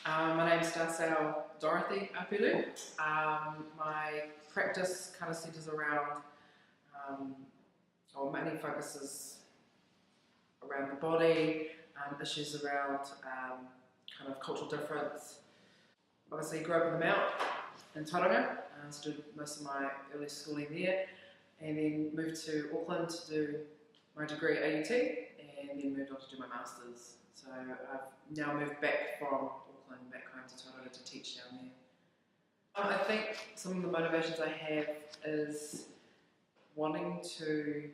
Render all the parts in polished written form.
My name's Darcell Apelu. My practice kind of centres around, or mainly focuses around the body, issues around kind of cultural difference. Obviously grew up in the Mount in Tauranga, so did most of my early schooling there, and then moved to Auckland to do my degree at AUT, and then moved on to do my masters. So I've now moved back from Auckland back home to Tauranga to teach down there. I think some of the motivations I have is wanting to,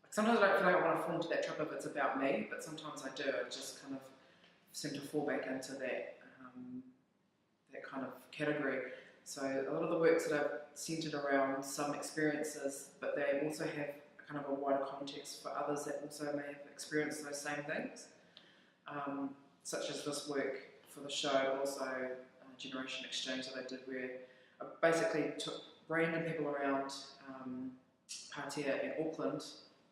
like, sometimes I don't feel like I want to fall into that trap if it's about me, but sometimes I do. I just kind of seem to fall back into that that kind of category. So a lot of the works that I've centred around some experiences, but they also have kind of a wider context for others that also may have experienced those same things, such as this work for the show, also Generation Exchange that I did, where I basically took random people around Patea in Auckland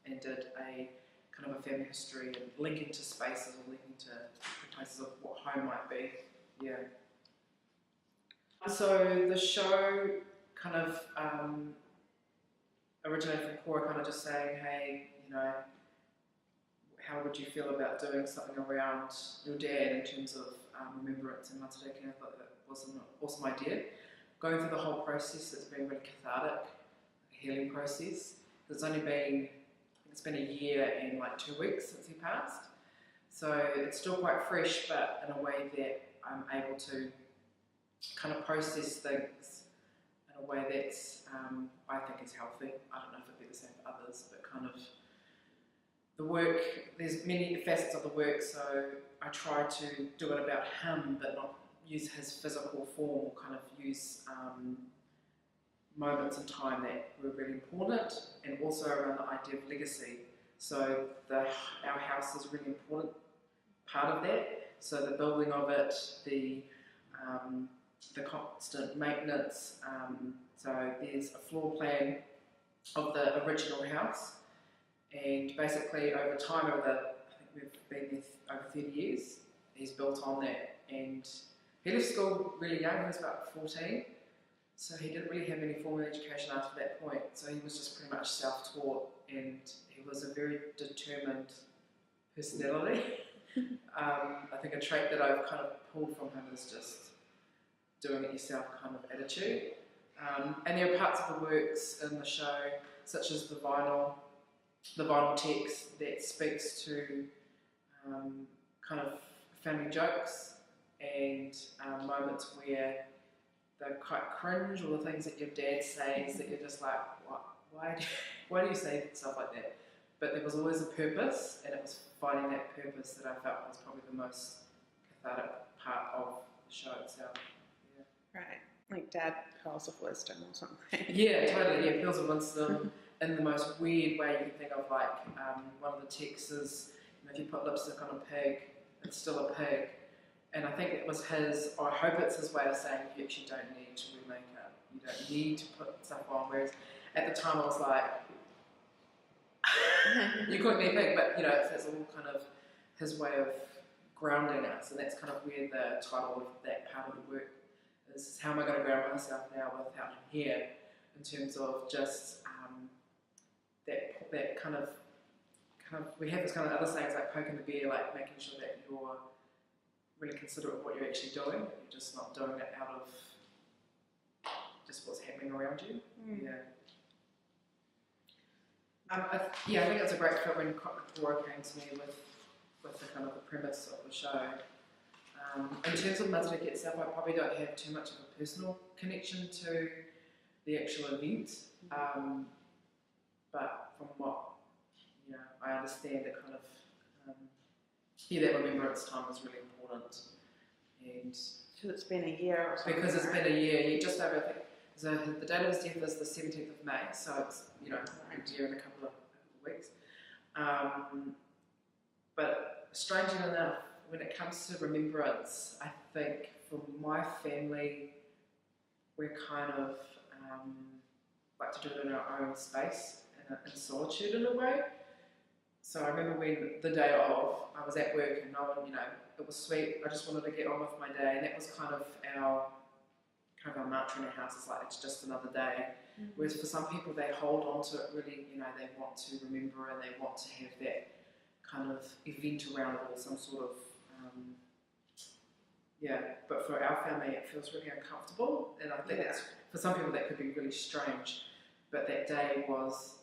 and did a kind of a family history and linking to spaces or linking to places of what home might be. Yeah. So the show kind of originated from Cora kind of just saying, hey, you know, how would you feel about doing something around your dad in terms of remembrance and matariki? And I thought that was an awesome idea. Going through the whole process, it's been really cathartic, a healing process. It's only been, it's been a year and like 2 weeks since he passed. So it's still quite fresh, but in a way that I'm able to kind of process things in a way that's, I think is healthy. I don't know if it'd be the same for others, but kind of the work, there's many facets of the work, so I try to do it about him, but not use his physical form, or kind of use moments in time that were really important, and also around the idea of legacy. So our house is a really important part of that. So the building of it, the constant maintenance. So there's a floor plan of the original house, and basically over time, I think we've been there over 30 years, he's built on that. And he left school really young, he was about 14, so he didn't really have any formal education after that point, so he was just pretty much self-taught, and he was a very determined personality. I think a trait that I've kind of pulled from him is just doing it yourself kind of attitude. And there are parts of the works in the show, such as the vinyl text that speaks to kind of family jokes and moments where they're quite cringe, or the things that your dad says that you're just like, what? Why do you say stuff like that? But there was always a purpose, and it was finding that purpose that I felt was probably the most cathartic part of the show itself. Yeah. Right, like dad pearls of wisdom or something. Yeah, totally. Yeah, pearls of wisdom in the most weird way you can think of. Like one of the texts is, you know, if you put lipstick on a pig, it's still a pig. And I think it was his, or I hope it's his way of saying you actually don't need to wear makeup. You don't need to put stuff on. Whereas at the time I was like, you called me a pig, but you know, it's all kind of his way of grounding us, and that's kind of where the title of that part of the work is. How am I going to ground myself now without him here? In terms of just that kind of we have this kind of other sayings like poking the bear, like making sure that you're really considerate of what you're actually doing. You're just not doing it out of just what's happening around you. Yeah. I think it's a great fit when Cora came to me with the kind of the premise of the show. In terms of matariki itself, I probably don't have too much of a personal connection to the actual event, but from what I understand, that kind of that remembrance time is really important. And because it's been a year or something. Because it's been a year, just over, I think. So the date of his death is the 17th of May, so it's, you know, a year and a couple of weeks. But strangely enough, when it comes to remembrance, I think for my family, we're kind of like to do it in our own space, in solitude in a way. So I remember when the day of, I was at work and no one, it was sweet. I just wanted to get on with my day, and that was kind of our mantra in our house. Is like, it's just another day. Mm-hmm. Whereas for some people, they hold on to it really. They want to remember and they want to have that kind of event around it, or some sort of But for our family, it feels really uncomfortable, and I think that's, for some people that could be really strange. But that day was,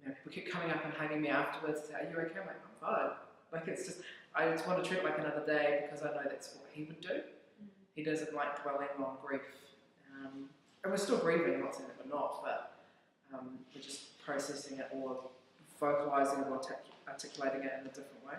people kept coming up and hugging me afterwards. Say, "Are you okay?" I'm like, "I'm fine." Like, it's just, I just want to treat it like another day because I know that's what he would do. He doesn't like dwelling on grief, and we're still grieving. I'm not saying that we're not, but we're just processing it or vocalising or articulating it in a different way.